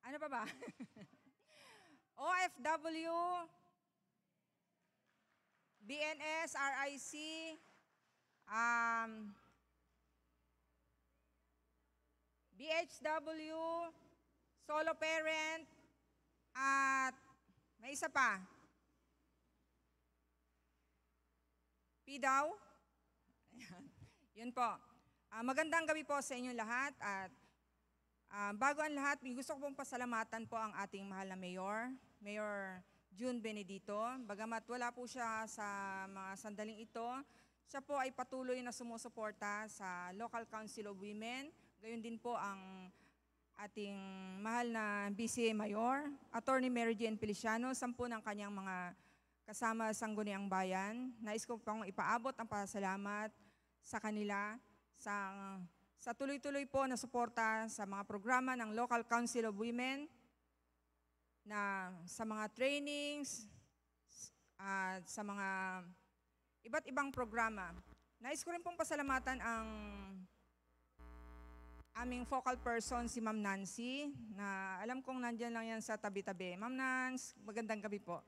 Ano pa ba? OFW, BNS, RIC, BHW, solo parent, at may isa pa. PDAW. Yun po. Magandang gabi po sa inyong lahat at bago ang lahat, gusto ko pong pasalamatan po ang ating mahal na Mayor, Mayor June Benedito. Bagamat wala po siya sa mga sandaling ito, siya po ay patuloy na sumusuporta sa Local Council of Women. Gayon din po ang ating mahal na Vice Mayor, Attorney Mary Jane Feliciano, 10 ng kanyang mga kasama sa Sangguniang Bayan. Nais ko pong ipaabot ang pasalamat sa kanila sa tuloy-tuloy po na suporta sa mga programa ng Local Council of Women, na sa mga trainings at sa mga iba't ibang programa. Nais ko rin pong pasalamatan ang aming focal person, si Ma'am Nancy, na alam kong nandyan lang yan sa tabi-tabi. Ma'am Nance, magandang gabi po.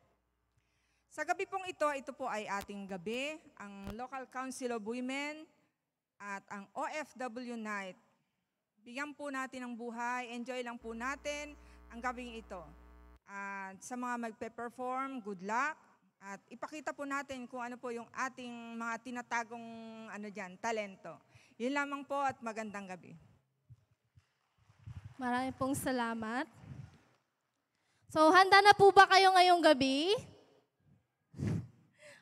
Sa gabi pong ito po ay ating gabi, ang Local Council of Women at ang OFW Night. Bigyan po natin ng buhay, enjoy lang po natin ang gabing ito. At sa mga magpe-perform, good luck. At ipakita po natin kung ano po yung ating mga tinatagong talento. Yun lamang po at magandang gabi. Maraming pong salamat. So, handa na po ba kayo ngayong gabi?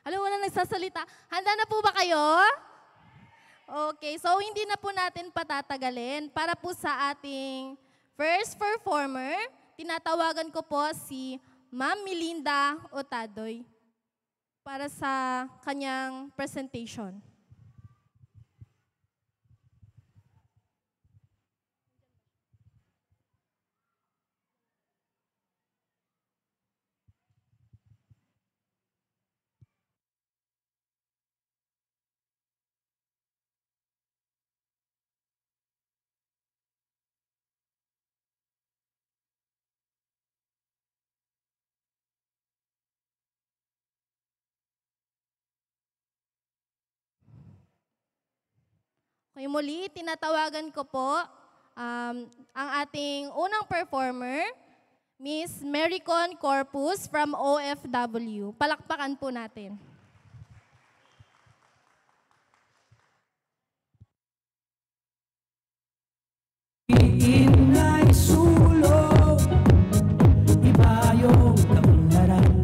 Alam mo na nagsasalita. Handa na po ba kayo? Okay, so hindi na po natin patatagalin. Para po sa ating first performer, tinatawagan ko po si Ma'am Melinda Otadoy para sa kanyang presentation. Okay, muli, tinatawagan ko po ang ating unang performer, Miss Maricon Corpus from OFW. Palakpakan po natin. Ingay sulong, iba yung kaunlaran.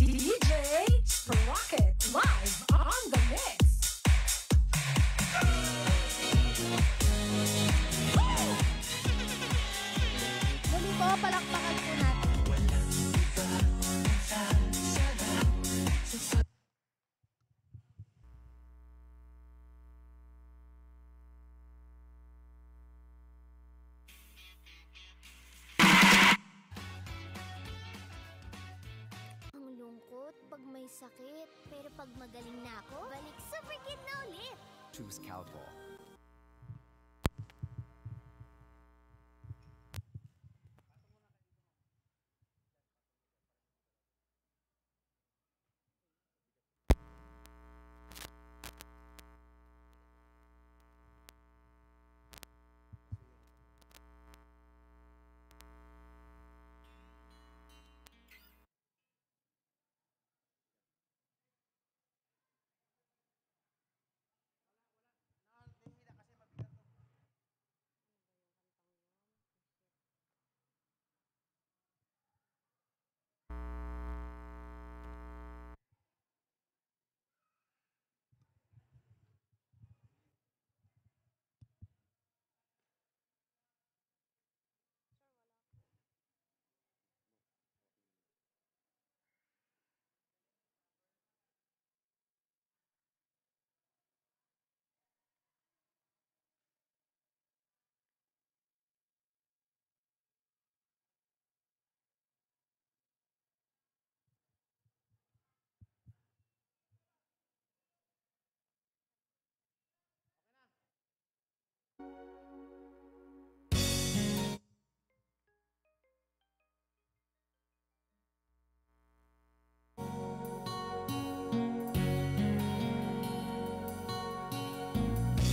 DJ Sprocket live on the mix. Muli po, palakpakan po natin. Ang lungkot pag may sakit, pero pag magaling na ako, balik sa freaking na ulit! Choose Calpol.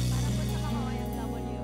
Para po sa mga OFW.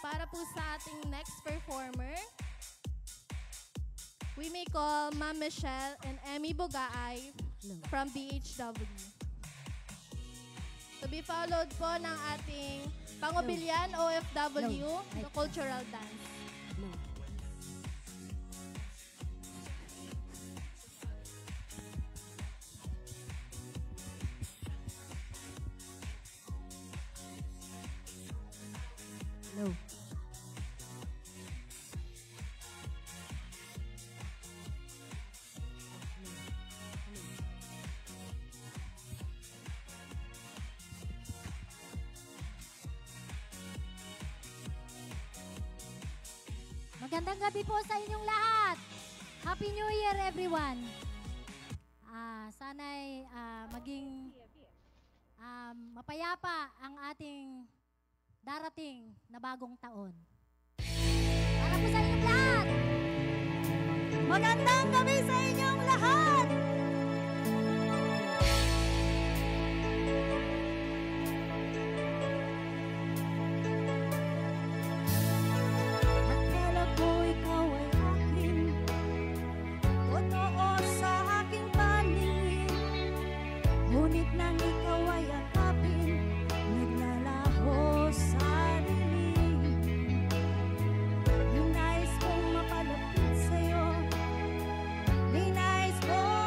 para po sa ating next performer, we may call Ma'am Michelle and Emmy Bogaay from BHW. To be followed po ng ating Pangubilyan OFW, the cultural dance. No. Magandang gabi po sa inyong lahat. Happy New Year, everyone. Sana'y maging mapayapa ang ating darating na bagong taon. Para po sa inyong lahat. Magandang gabi sa inyong lahat. Akala ko ikaw ay akin, totoo sa aking paningin. Ngunit nang ikaw ay akapin, naglalaho sa dilim. Yung nais kong mapalapit sa'yo, di nais kong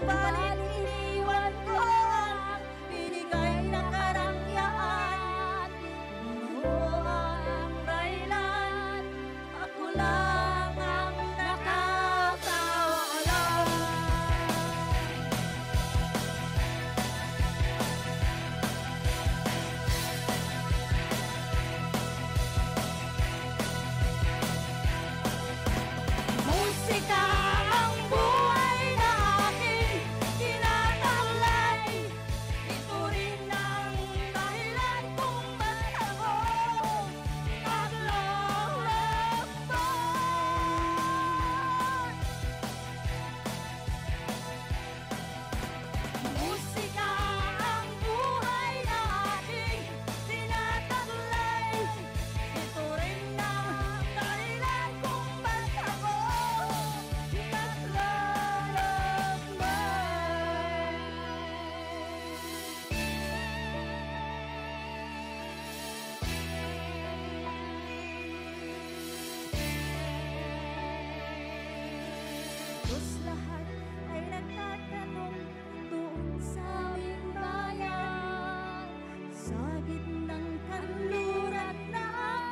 Subalit iniwan ko ang binigay na karangyaan. Ano ang dahilan? Ako lang ang nakakaalam. Musika ang buhay na aking tinataglay. Ito rin ang dahilan kung ba't ako naglalakbay. Musika ang buhay na aking tinataglay. Ito rin ang dahilan kung ba't ako Diyos lahat ay nagtatanong doon sa aming bayan, sa gitnang kanluran na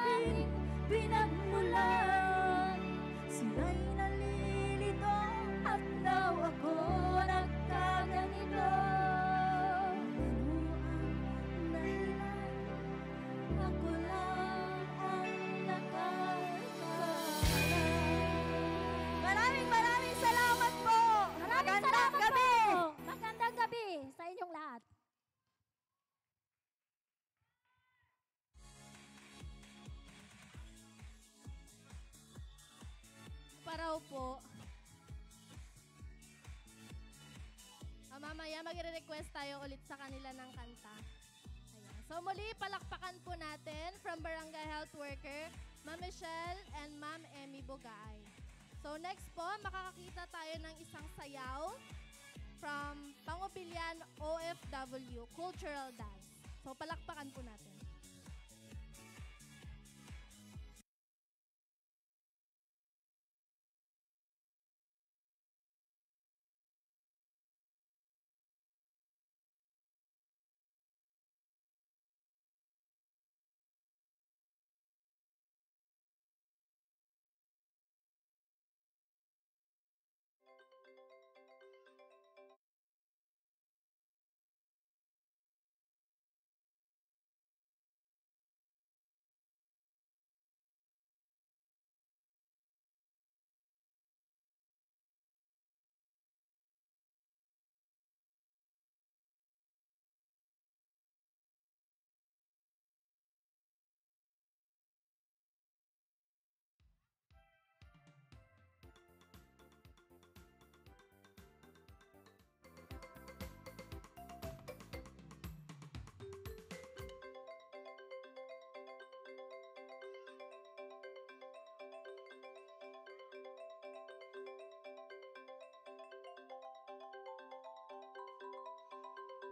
aking pinagmulan. Sila'y nalilito at daw ako nagkaganito. Ano ang dahilan? Ako lang ang nakakaalam. Maraming salamat po! Maraming Magandang salamat gabi! po. Magandang gabi sa inyong lahat. Paraw po. Mamaya magre-request tayo ulit sa kanila ng kanta. Ayan. So muli, palakpakan po natin from Barangay Health Worker, Ma'am Michelle and Ma'am Emmy Bugay. So next po, makakakita tayo ng isang sayaw from Pangubilyan OFW Cultural Dance. So palakpakan po natin.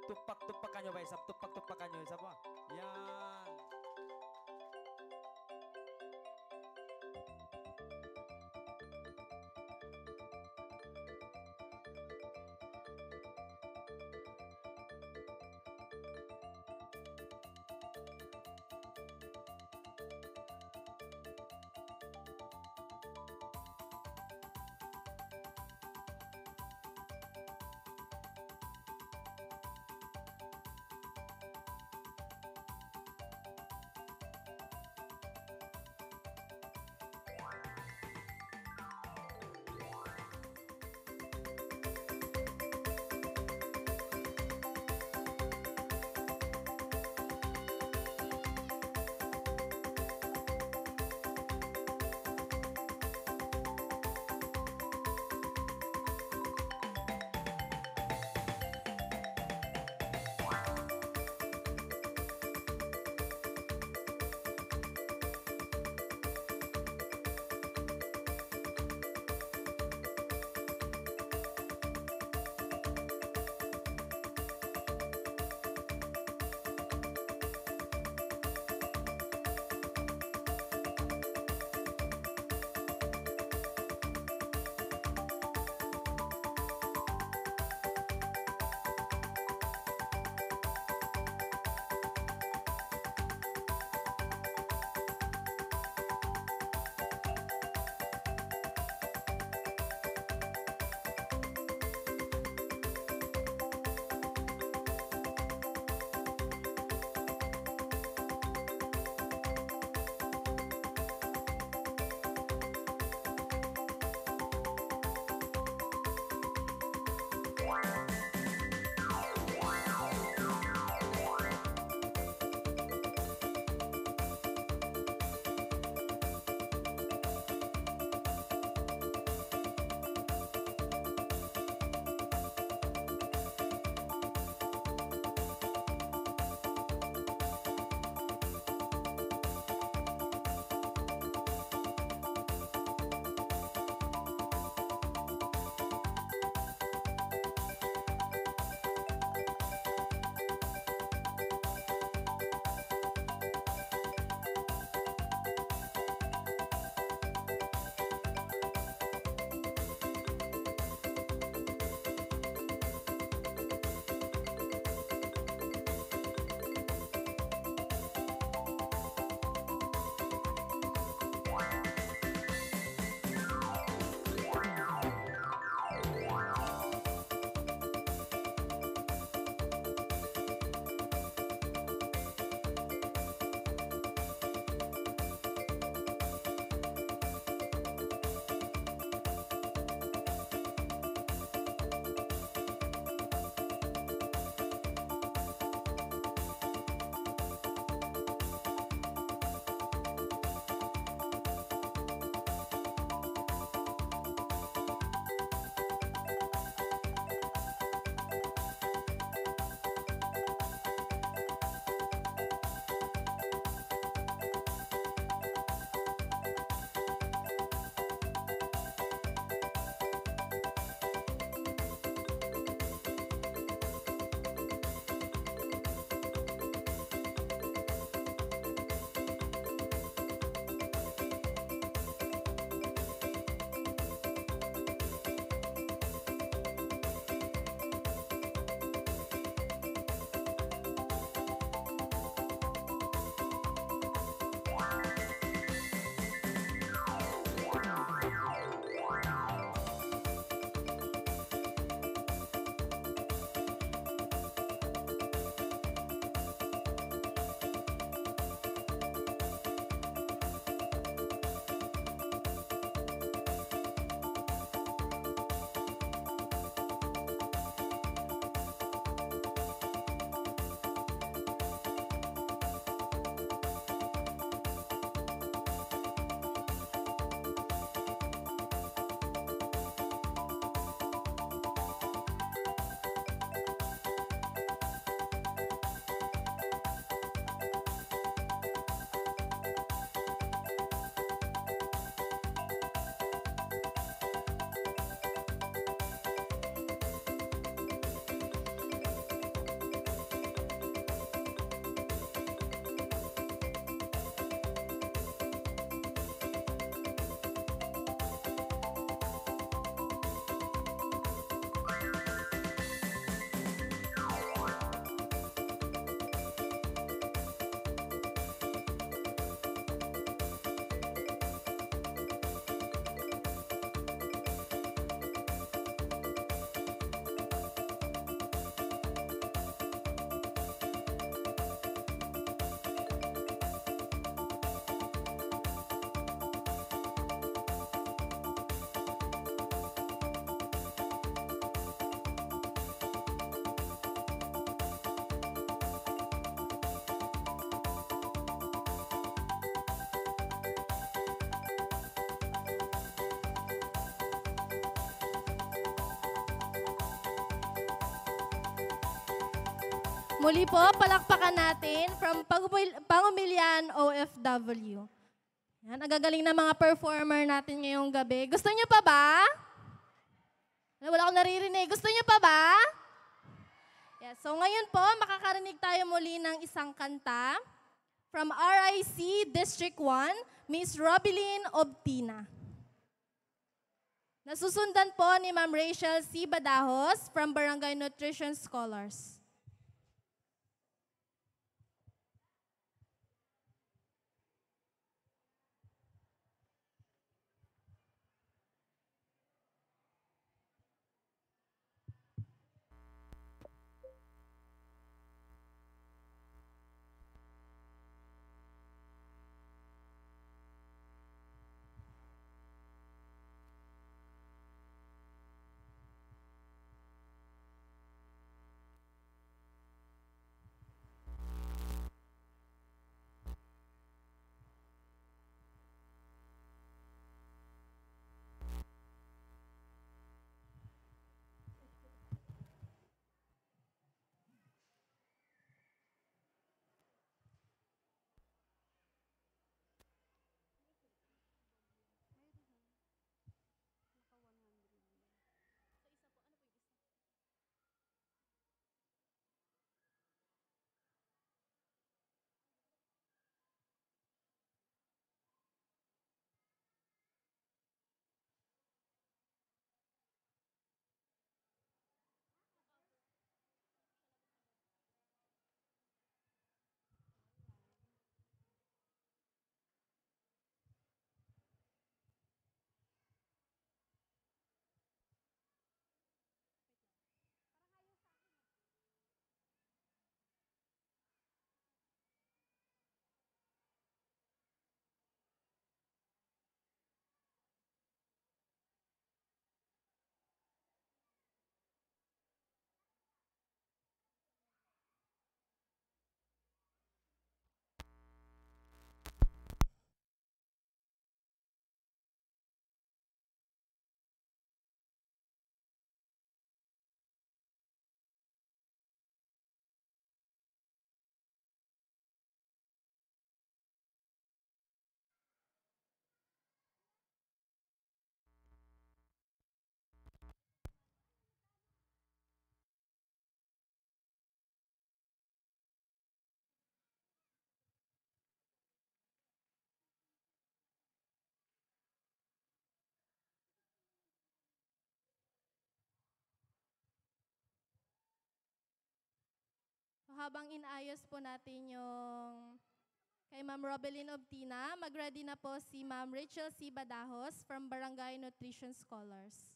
Tupak-tupakan nyo ba isa? Tupak-tupakan nyo isa po. Yan. Muli po, palakpakan natin from Pangumilian OFW. Yan, ang gagaling na mga performer natin ngayong gabi. Gusto niyo pa ba? Wala akong naririnig. Gusto niyo pa ba? Yes, so ngayon po, makakarinig tayo muli ng isang kanta from RIC District 1, Miss Robilyn Obtina. Nasusundan po ni Ma'am Rachel C. Badajos from Barangay Nutrition Scholars. Habang inaayos po natin yung kay Ma'am Robilyn Obtina, mag-ready na po si Ma'am Rachel C. Badajos from Barangay Nutrition Scholars.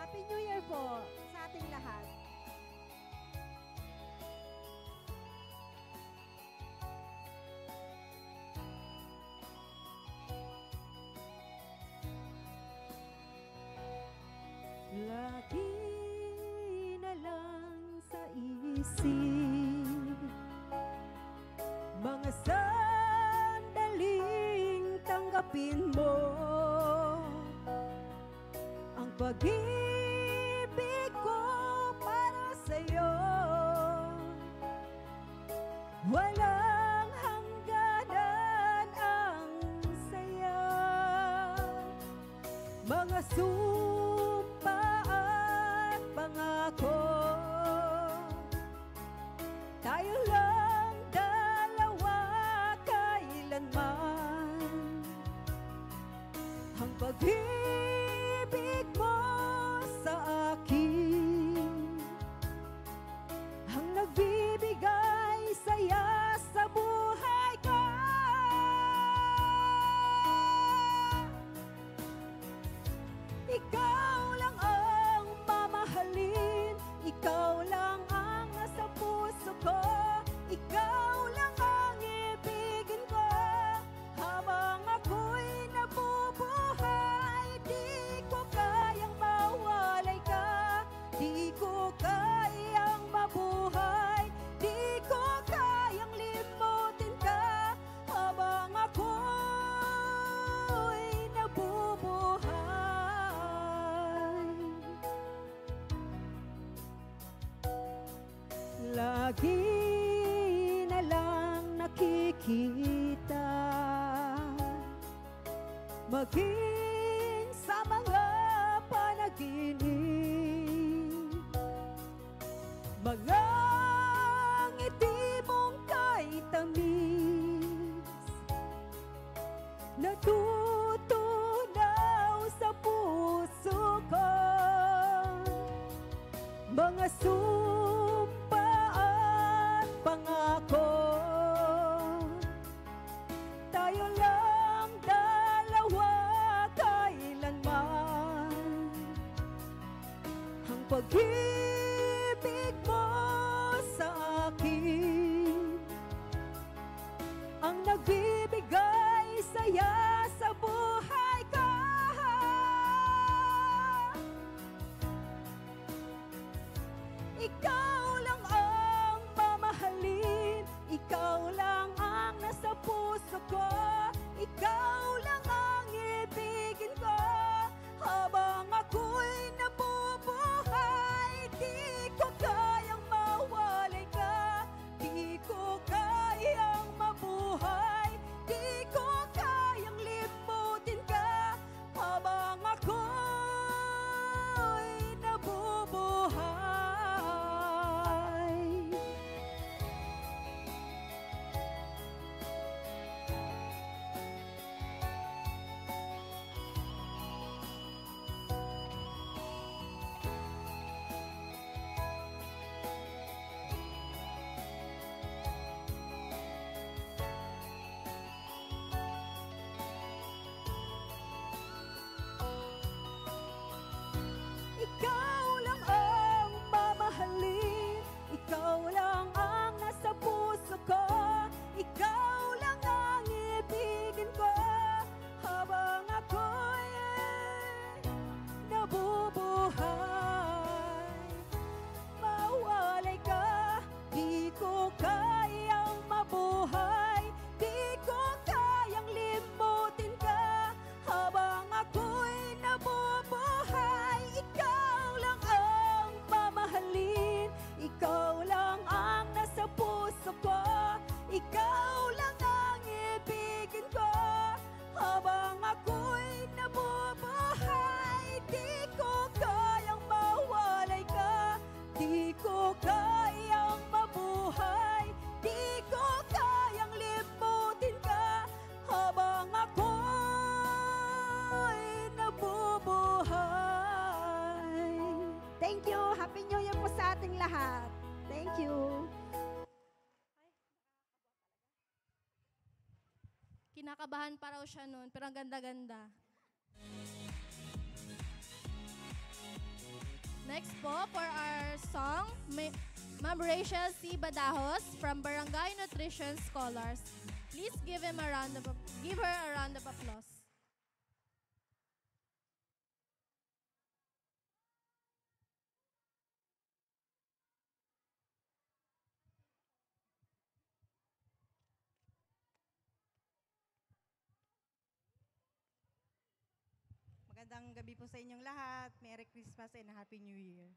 Happy New Year po sa ating lahat. Lagi na lang sa isip mga sandaling tanggapin mo ang pag-ibig ko para sa'yo. Walang hangganan ang saya, mga sumpa at pangako. Tayo lang dalawa kailanman. Ang pag-ibig mo sa ikaw lang ang mamahalin, ikaw lang ang nasa puso ko, ikaw lang ang ibigin ko. Habang ako'y nabubuhay, di ko kayang mawalay ka, di ko kayang mabuhay, di ko kayang limutin ka. Habang ako'y nabubuhay, lagi na lang nakikita, maging sa mga panaginip, mga ngiti mong kay tamis, natutunaw sa puso ko. Mga sumpa at pangako, tayo lang dalawa kailanman. Ang pag-ibig mo sa akin ang nagbibigay saya sa buhay ko. Ikaw lang ang mamahalin, ikaw lang ang nasa puso ko, ikaw lang ang ibigin ko. Habang ako'y nabubuhay, di ko kayang mawalay ka, di ko kayang mabuhay, di ko kayang limutin ka. Habang ako'y nabubuhay. Ikaw lang ang mamahalin, ikaw lang ang nasa puso ko, ikaw lang ang ibigin ko. Habang ako'y nabubuhay, mawalay ka, di ko kayang mabuhay, di ko kayang limutin ka. Habang ako'y nabubuhay, ikaw lang ang mamahalin, ikaw lang ang nasa puso ko, ikaw lang ang ibigin ko. Habang ako'y nabubuhay, di ko kayang mawalay ka, di ko kayang mabuhay, di ko kayang limutin ka. Habang ako'y nabubuhay. Thank you. Happy New Year po sa ating lahat. Thank you. Kinakabahan pa raw siya noon, pero ang ganda-ganda. Next po, for our song, Ma'am Rachel C. Badajos from Barangay Nutrition Scholars. Please give her a round of applause. Magandang gabi po sa inyong lahat. Merry Christmas and Happy New Year.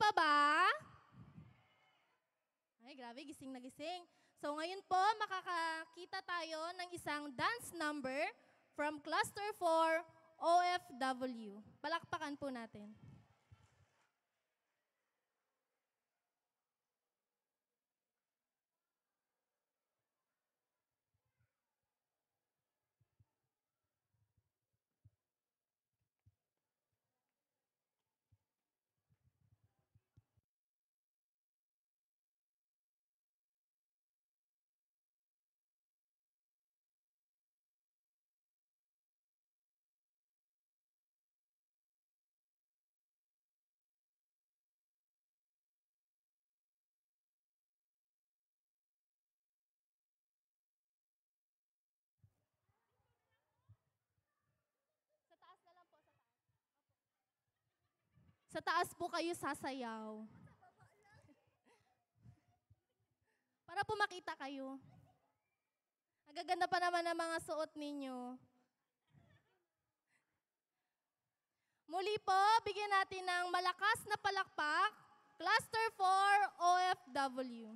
pa ba? Ay, grabe, gising na gising. So ngayon po, makakakita tayo ng isang dance number from Cluster 4 OFW. Palakpakan po natin. Sa taas na lang po, sa taas. Sa taas po kayo sasayaw. Para po makita kayo. Ang gaganda pa naman ng mga suot ninyo. Muli po, bigyan natin ng malakas na palakpak, Cluster 4 OFW.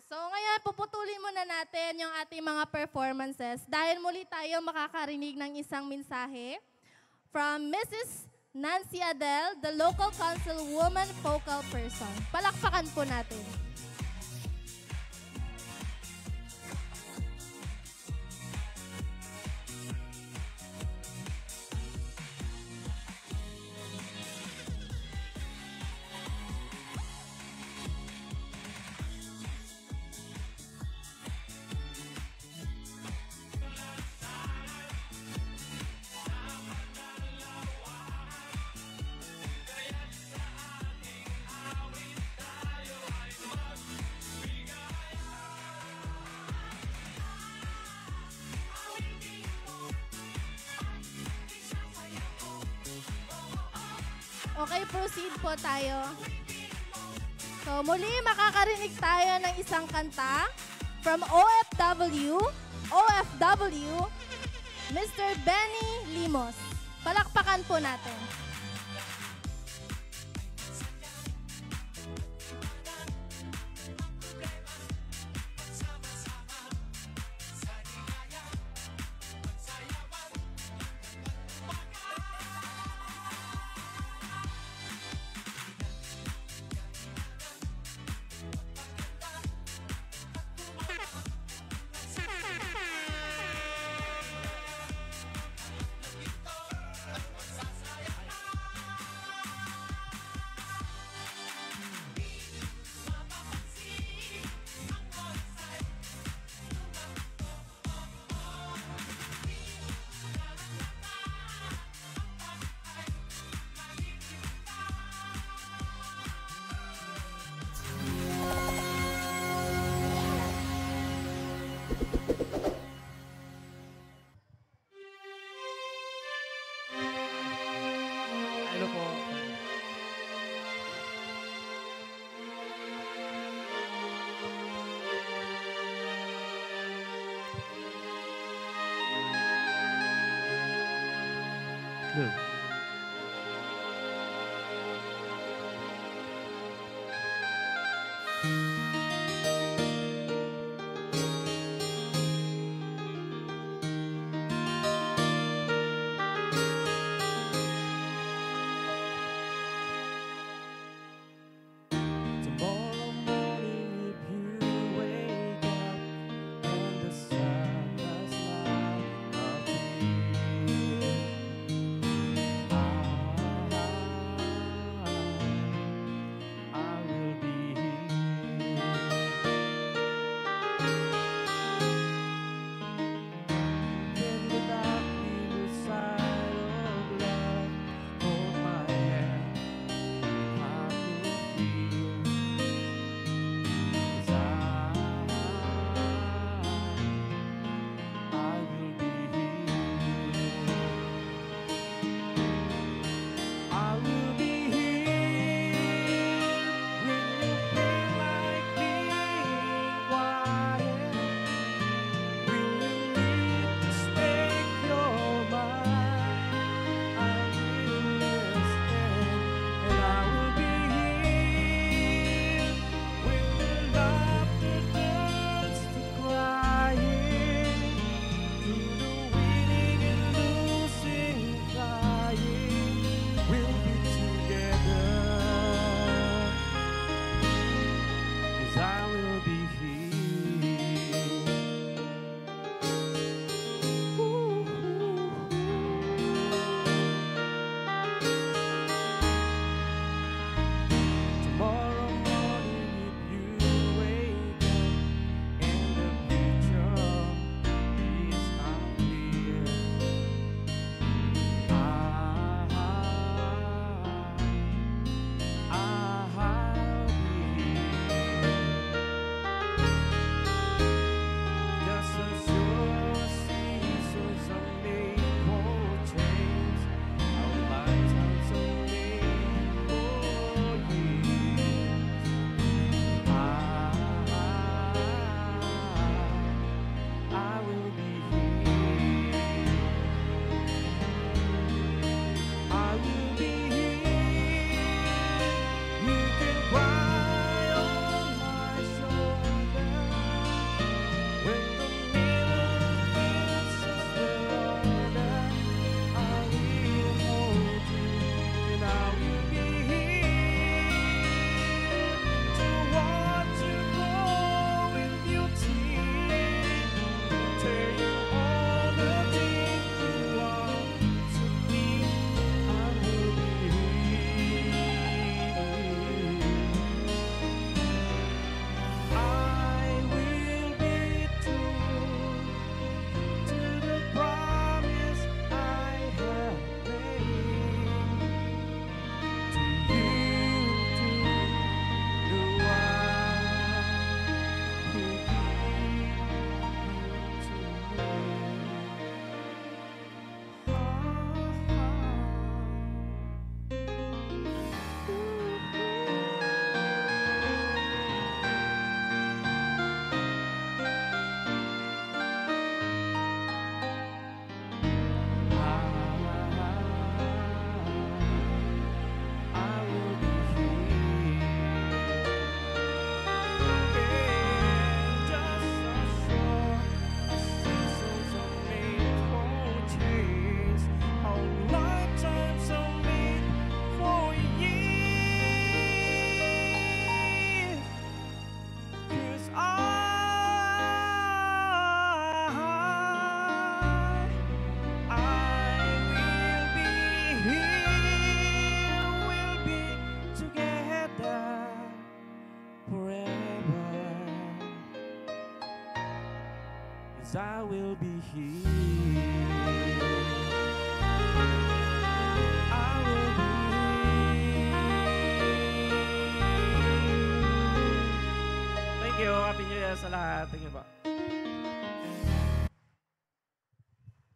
So ngayon, puputulin muna natin yung ating mga performances dahil muli tayo makakarinig ng isang mensahe from Mrs. Nancy Adele, the local council woman focal person. Palakpakan po natin. Okay, proceed po tayo. So muli makakarinig tayo ng isang kanta from OFW, Mr. Benny Limos. Palakpakan po natin. Hello po. Hello. Tomorrow morning, if you wake up and the sun does not appear, I will be here. I will be here. Thank you. Happy New Year sa lahat. Thank you po.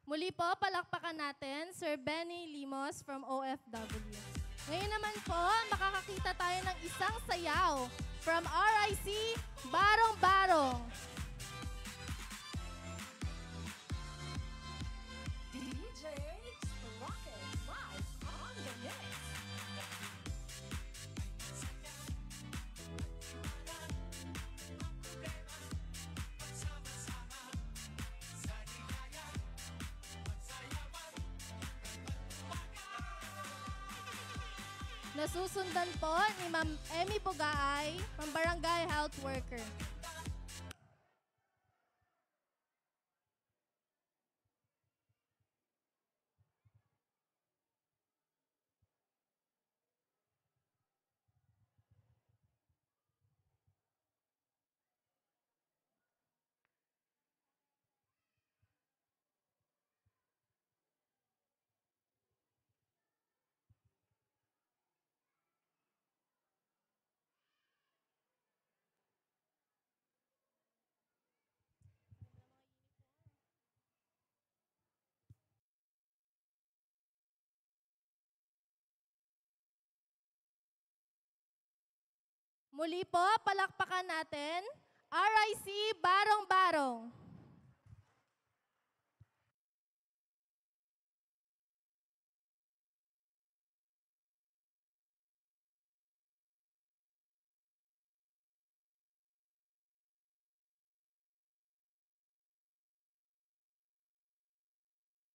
Muli po, palakpakan natin, Sir Benny Limos from OFW. Ngayon naman po, makakakita tayo ng isang sayaw from RIC Barong Barong. DJ Rocket live on the mix. Nasusundan po ni Ma'am Emmy Bugaay from Barangay Health Worker. Muli po, palakpakan natin, RIC Barong Barong.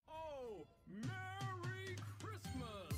Oh, Merry Christmas!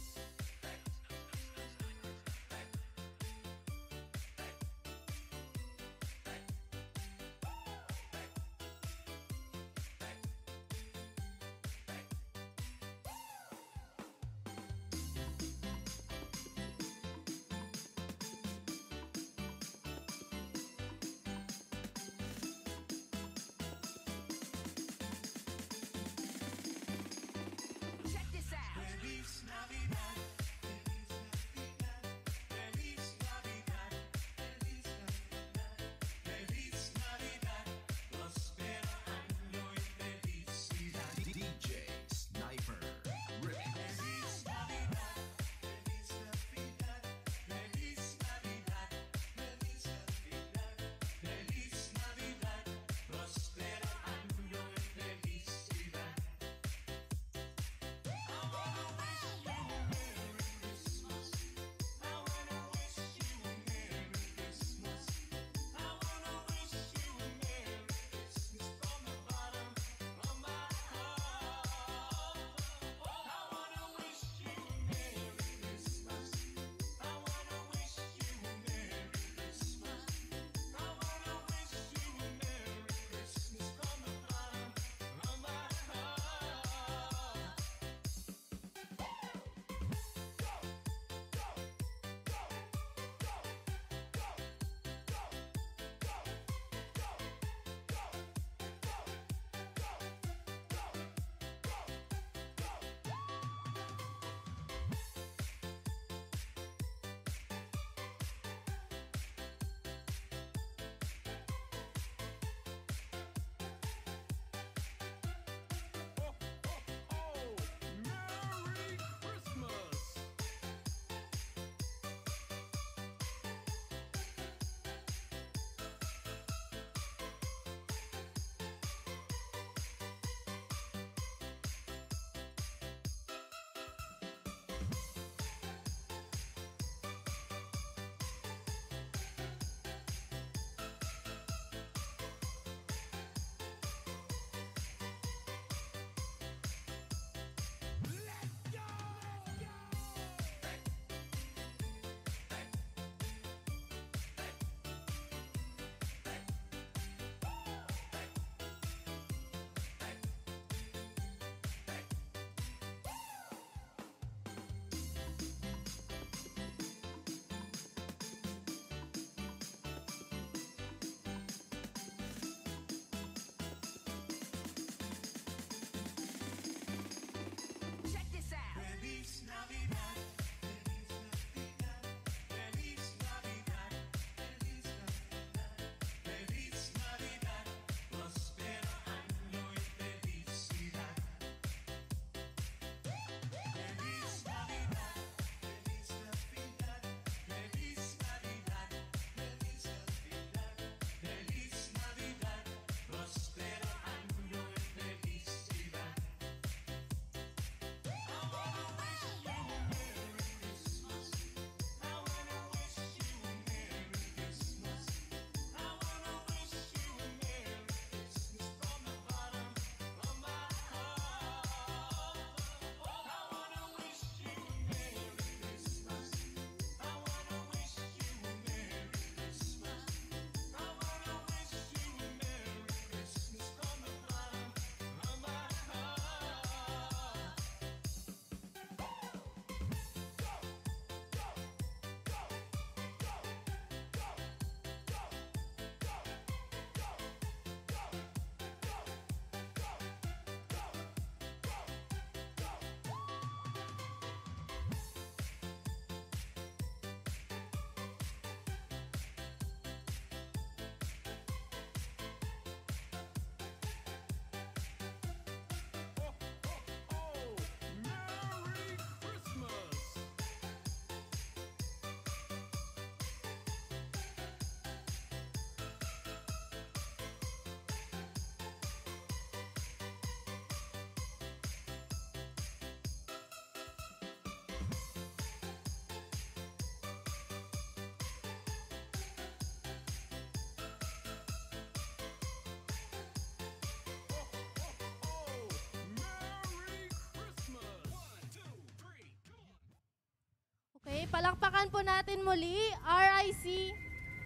Okay, palakpakan po natin muli. RIC.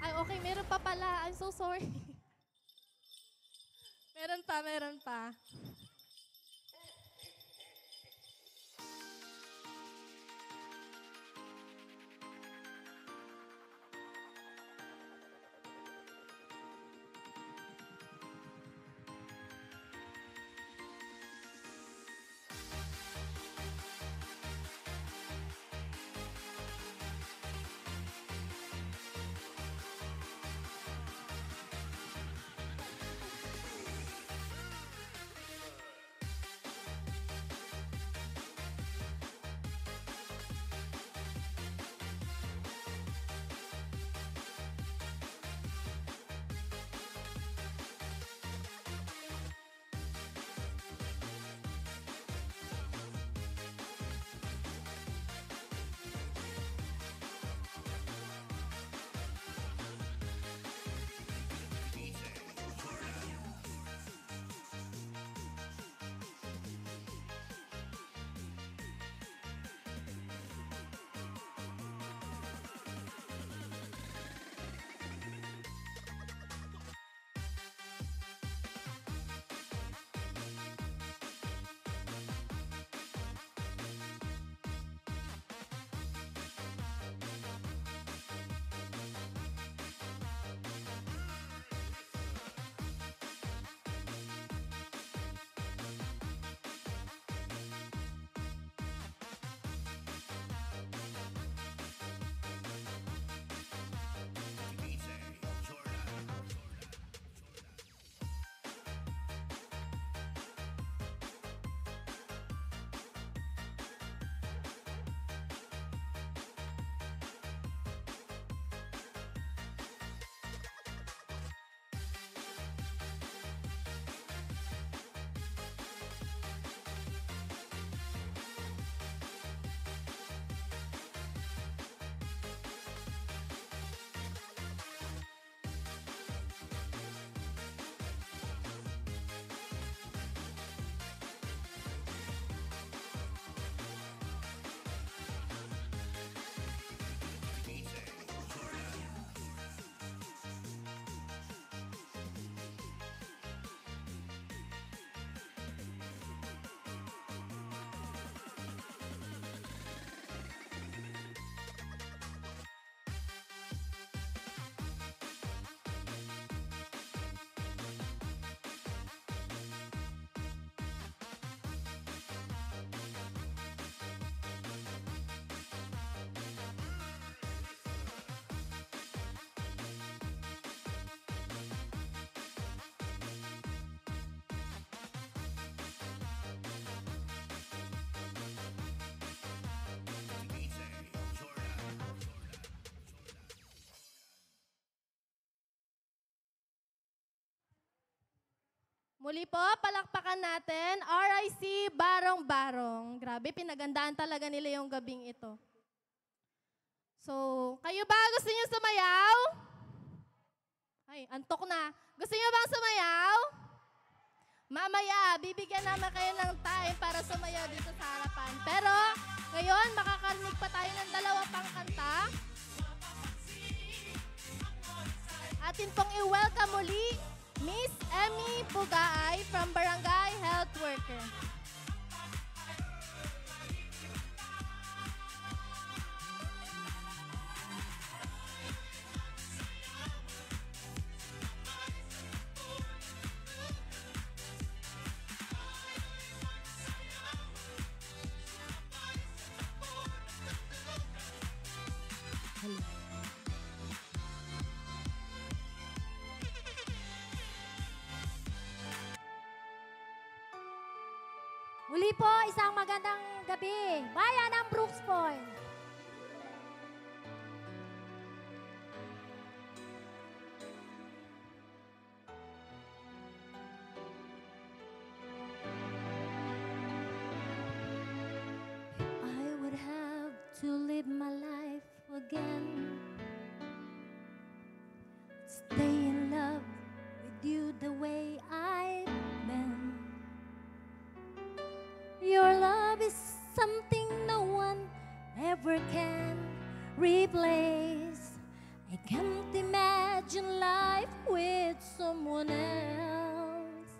Ay, okay, meron pa pala. I'm so sorry. Meron pa, meron pa. Muli po, palakpakan natin, RIC Barong-Barong. Grabe, pinagandaan talaga nila yung gabing ito. So, kayo ba gusto niyo sumayaw? Ay, antok na. Gusto niyo bang sumayaw? Mamaya, bibigyan naman kayo ng time para sumayaw dito sa harapan. Pero, ngayon, makakarinig pa tayo ng dalawa pang kanta. Atin pong i-welcome muli, Miss Emmy Bugaay from Barangay Health Worker. Muli po, isang magandang gabi. Bayan ng Brooks Point. I would have to live my life again. Stay in love with you the way I've been. Your love is something no one ever can someone else.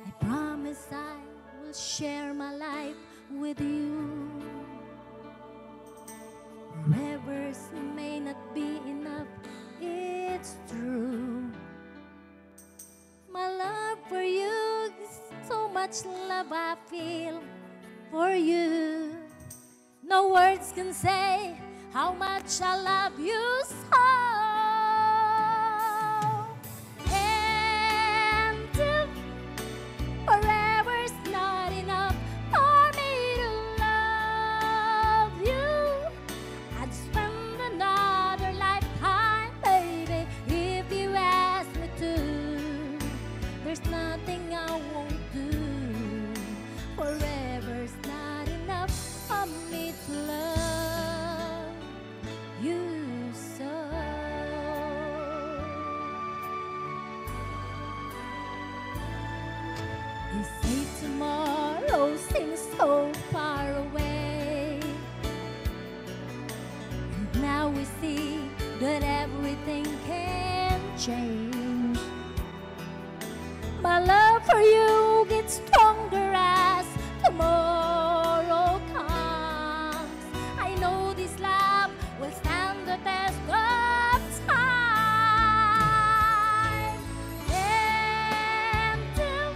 I promise I will share my life with you. Forever's may not be enough, it's true. My love for you is so much love I feel for you. No words can say how much I love you so. And if forever's not enough for me to love you, I'd spend another lifetime, baby, if you ask me to. There's nothing I won't do. Forever's not enough for me to love you so. They say tomorrow seems so far away, and now we see that everything can change. My love for you gets stronger as tomorrow comes. I know this love will stand the test of time. And if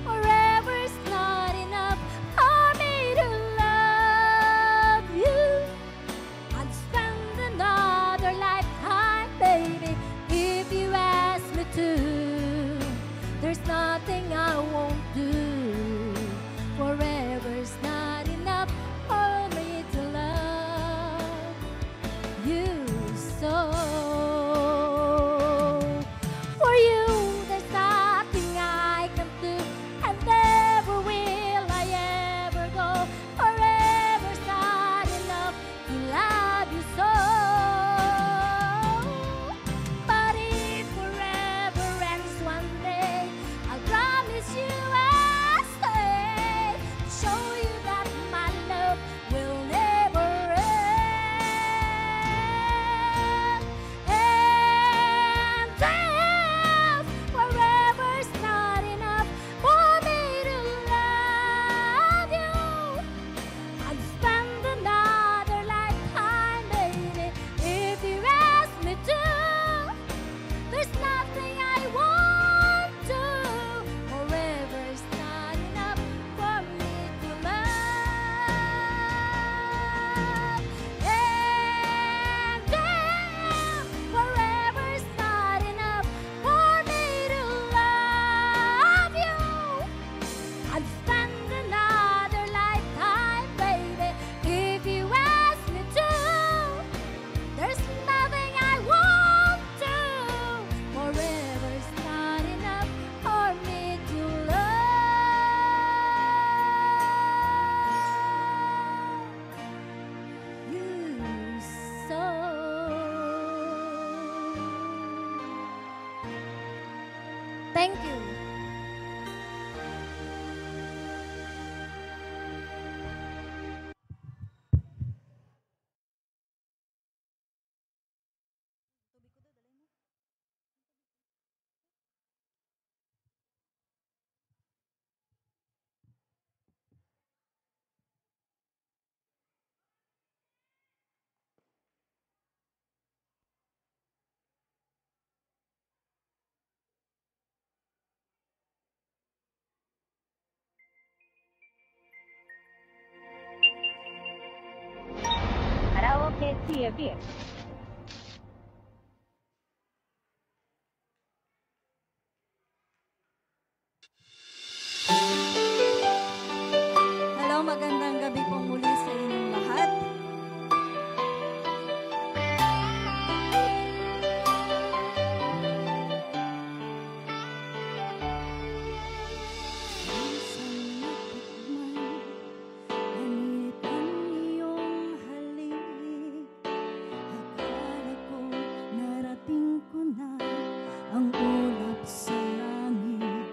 forever's not enough for me to love you, I'd spend another lifetime, baby, if you ask me to. There's nothing I won't do. Forever's not enough for me to love you so. For you, there's nothing I can do, and never will I ever go. Forever's not enough to love you so. But if forever ends one day, I'll promise you I'll stay to show you that my love will never end. And if forever's not enough for me to love you, I'd spend another lifetime, baby, if you ask me to. There's nothing I won't do. Forever's not enough for me to love. And if forever's not enough for me to love you, I'd spend another lifetime, baby, if you ask me to. There's nothing I won't do. Forever's not enough for me to love you so. Thank you. Karaoke TV. Hello, magandang gabi po muli sa inyong lahat. Ang ulap sa langit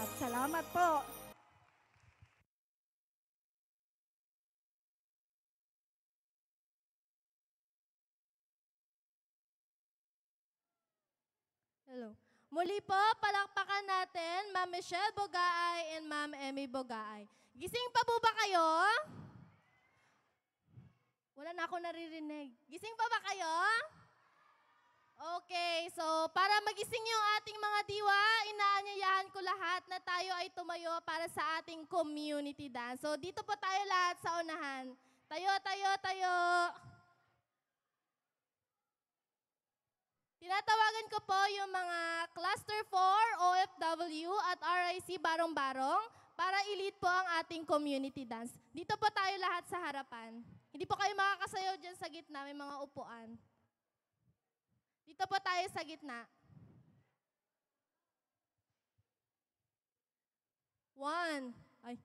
lahat. Salamat po. Hello. Muli po, palakpakan natin Ma'am Michelle Bogaay and Ma'am Emmy Bogaay. Gising pa po ba kayo? Wala na ako naririnig. Gising pa ba kayo? Okay, so para magising yung ating mga diwa, inaanyayahan ko lahat na tayo ay tumayo para sa ating community dance. So dito po tayo lahat sa unahan. Tayo, tayo, tayo. Tinatawagan ko po yung mga Cluster 4, OFW at RIC Barong-Barong para i-lead po ang ating community dance. Dito po tayo lahat sa harapan. Hindi po kayo makakasayaw dyan sa gitna, may mga upuan. Dito po tayo sa gitna. 1. Ay.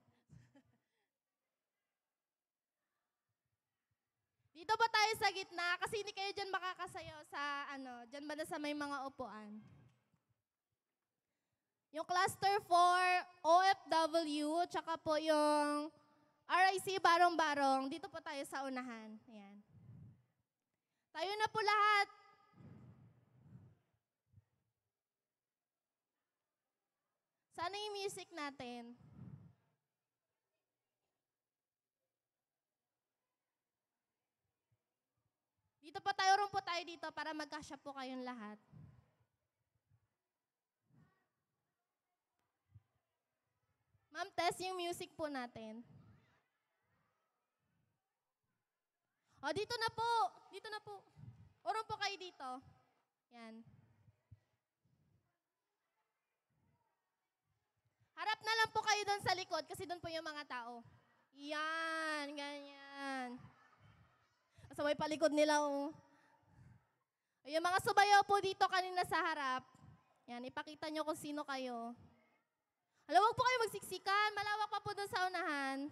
Dito po tayo sa gitna kasi hindi kayo dyan makakasayaw sa dyan ba na sa may mga upuan. Yung Cluster 4, OFW, tsaka po yung RIC Barong-Barong, dito po tayo sa unahan. Ayan. Tayo na po lahat. Sana yung music natin. Dito po tayo, room po tayo dito para magkasya po kayong lahat. Ma'am, test yung music po natin. O, dito na po. Dito na po. O, room po kayo dito. Yan. Harap na lang po kayo doon sa likod kasi doon po yung mga tao. Yan, ganyan. Sabay palikod nila, oh. Yung mga subayaw po dito kanina sa harap. Yan, ipakita nyo kung sino kayo. Alam, huwag po kayo magsiksikan. Malawak pa po doon sa unahan.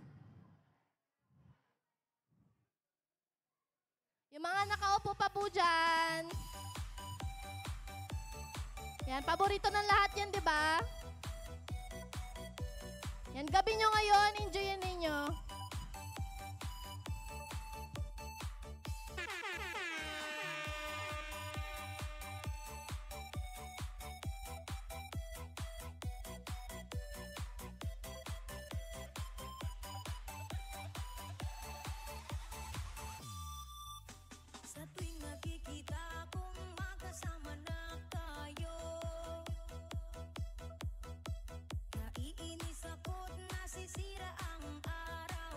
Yung mga nakaupo pa po dyan. Yan, paborito ng lahat yan, di ba? Yan, gabi nyo ngayon, enjoyin ninyo. Sa tuwing nakikita kong magkasama na tayo, naiinis ako't nasisira ang araw.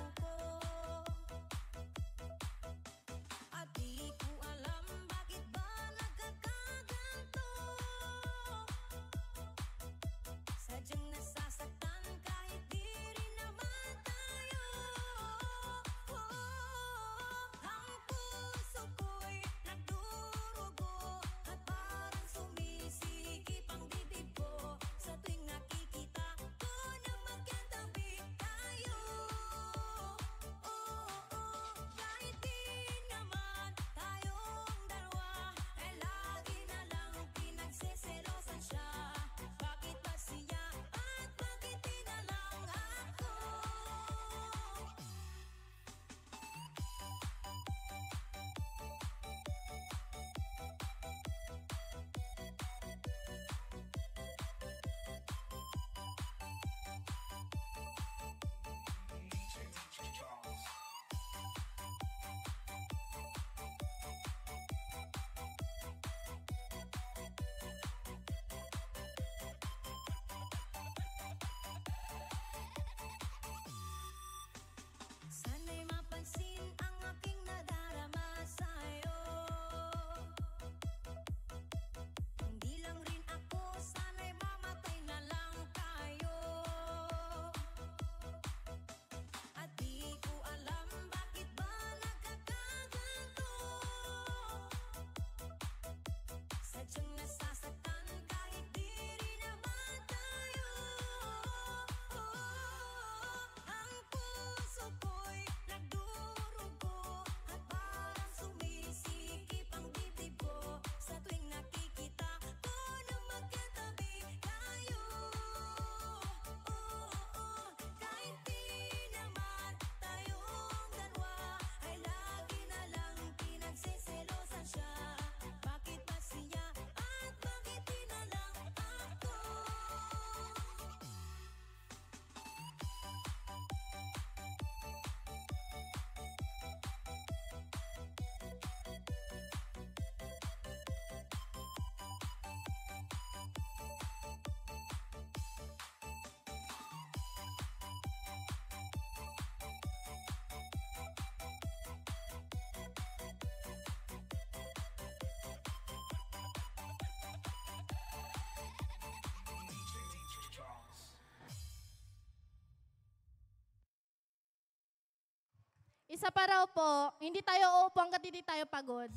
Isa pa raw po, hindi tayo uupo hanggat hindi tayo pagod.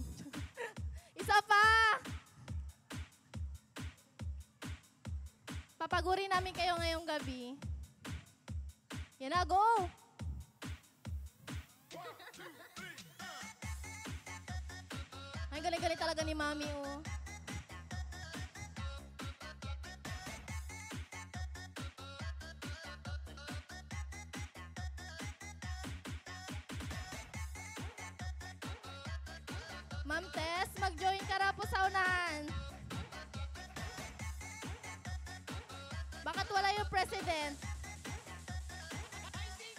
Isa pa! Papagurin namin kayo ngayong gabi. Yan na, go! Ay, galing-galing talaga ni Mami, oh. Ma'am Tess, mag-join ka na po sa unahan. Bakit wala yung president?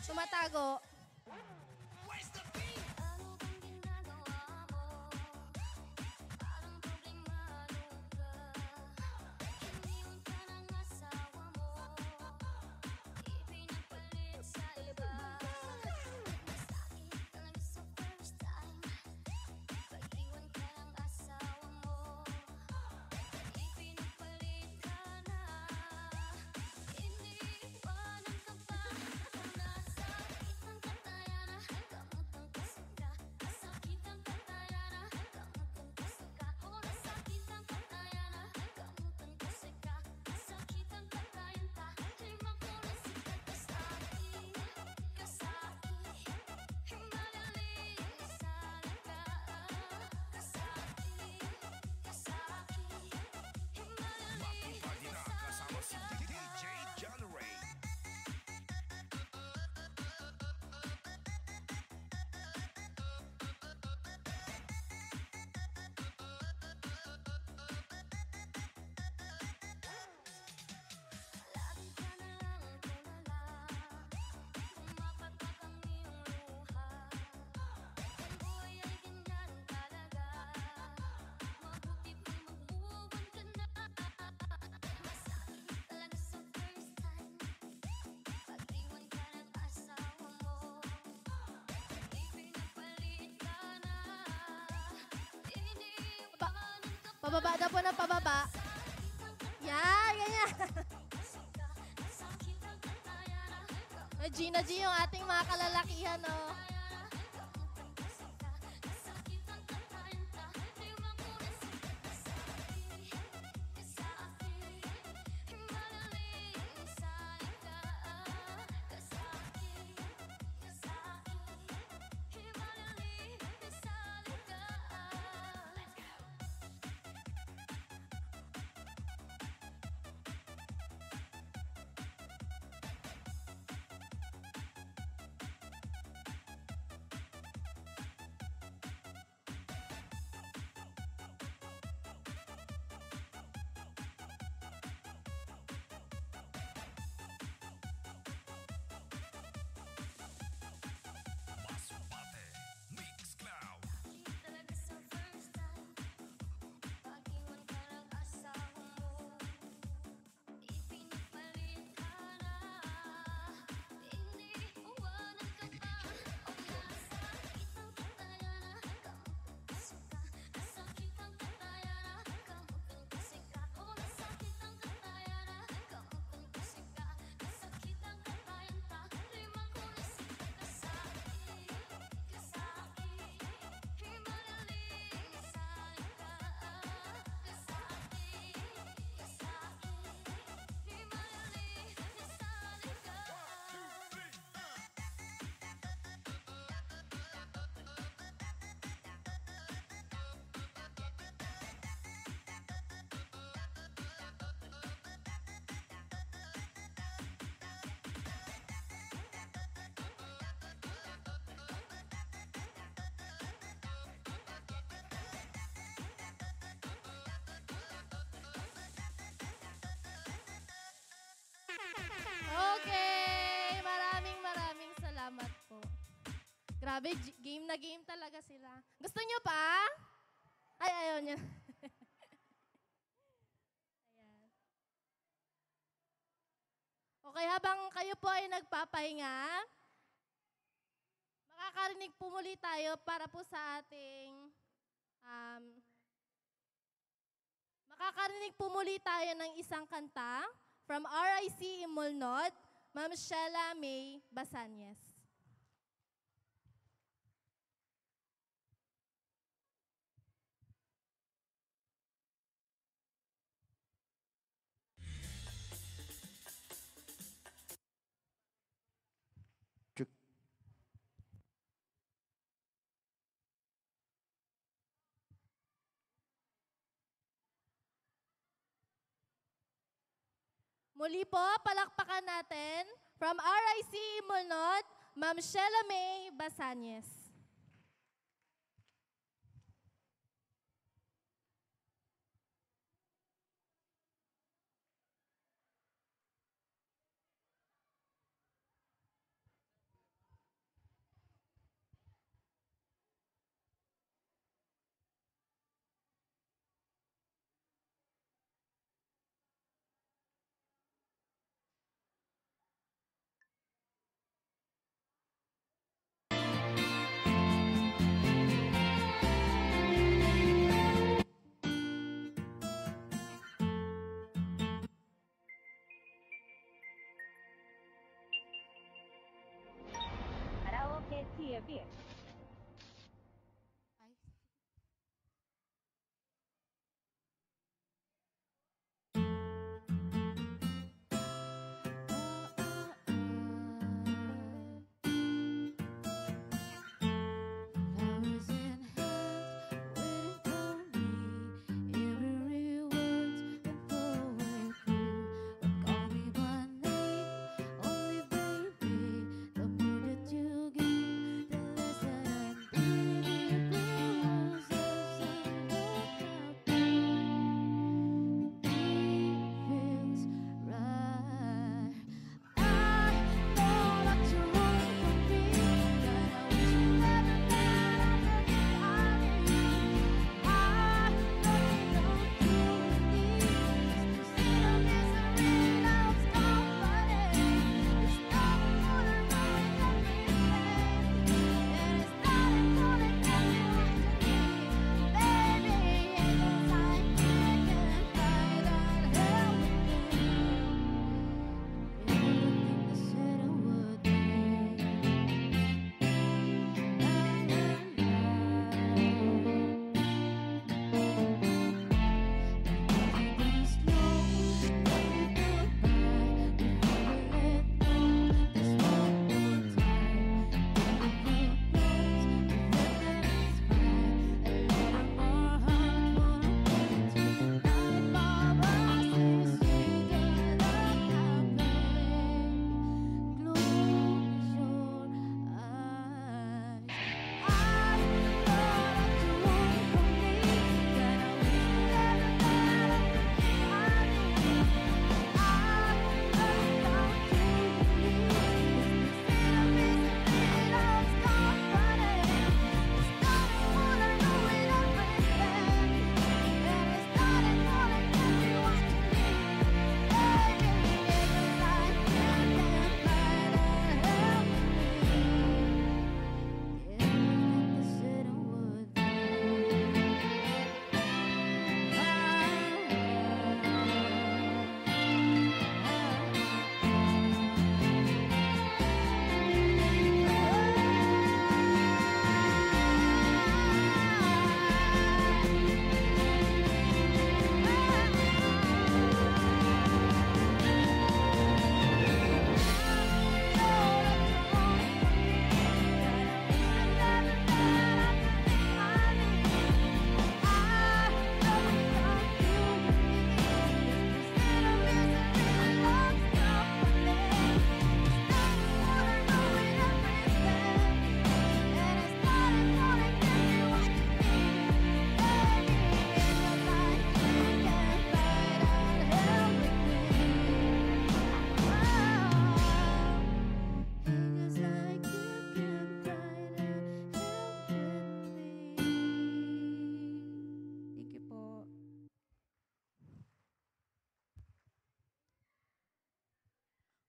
Tumatago. Pababa na po ng pababa. Yan, ganyan. Gina G yung ating mga kalalakihan, oh. Okay, maraming salamat po. Grabe, game na game talaga sila. Gusto nyo pa? Ay, ayaw niya. Ayan. Okay, habang kayo po ay nagpapahinga, makakarinig po muli tayo para po sa ating makakarinig po muli tayo ng isang kanta from RIC Imolnod, Ma'am Sheila May Basanyes. Muli po, palakpakan natin from RIC Mulnod, Ma'am Sheila May Basanyes. Karaoke TV. Flowers in hands, waiting for me. Every word's been flowing through. But call me by name, only baby. The more that you give, the less that I'm giving. Roses and look out there. It feels right. I know that you're wrong for me, but I wish you never met.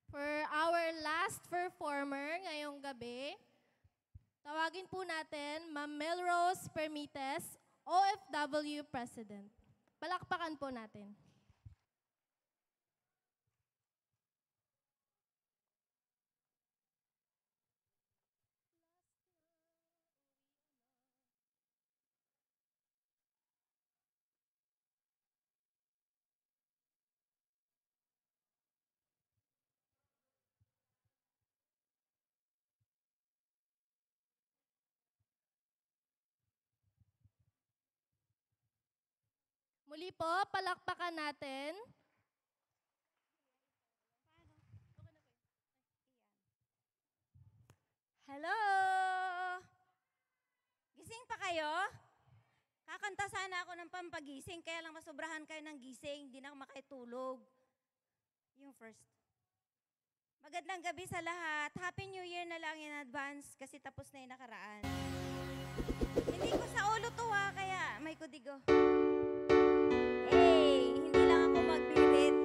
For our last performer ngayong gabi, tawagin po natin Ma'am Melrose Permites, OFW President. Palakpakan po natin. Muli po, palakpakan natin kayo? Kakanta sana ako ng pampagising, kaya lang masobrahan kayo ng gising, hindi na ako makitulog. Yung first. Magandang gabi sa lahat. Happy New Year na lang in advance kasi tapos na yung nakaraan. Hindi ko sa ulo to ha, kaya may kudigo. Hey, hindi lang ako magbirit.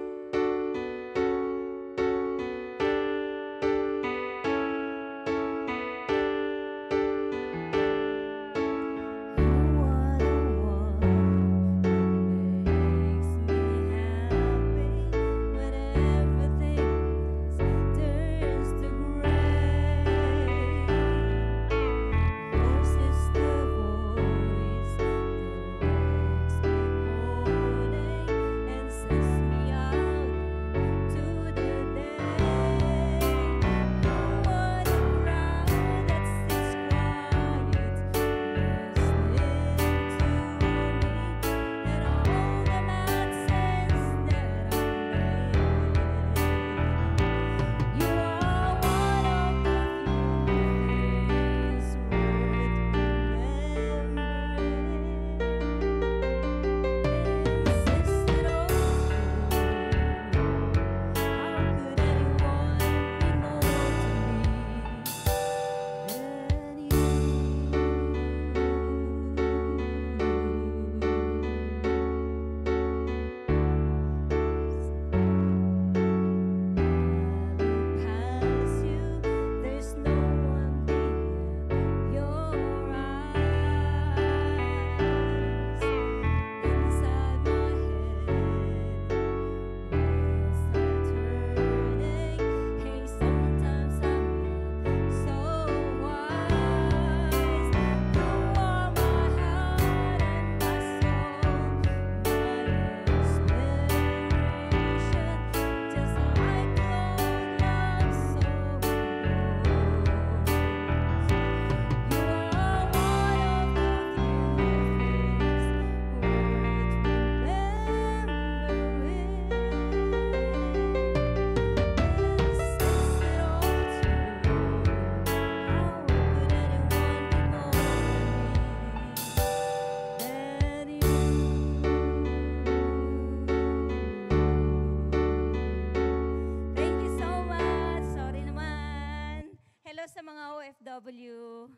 Sa mga OFW.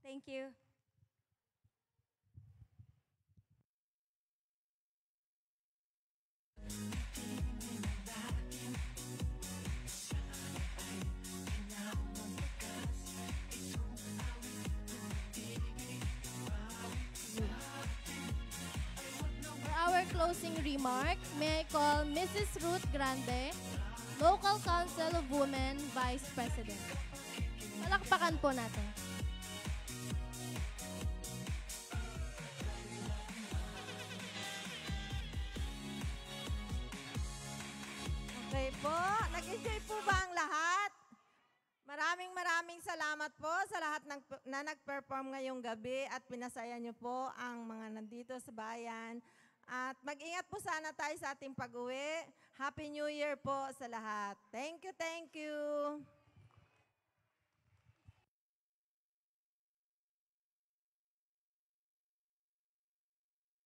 Thank you. For our closing remark, may I call Mrs. Ruth Grande, Local Council of Women Vice President. Palakpakan po natin. Okay po. Nag-enjoy po ba ang lahat? Maraming salamat po sa lahat na nag-perform ngayong gabi at pinasaya niyo po ang mga nandito sa bayan. At mag-ingat po sana tayo sa ating pag-uwi. Happy New Year po sa lahat. Thank you, thank you.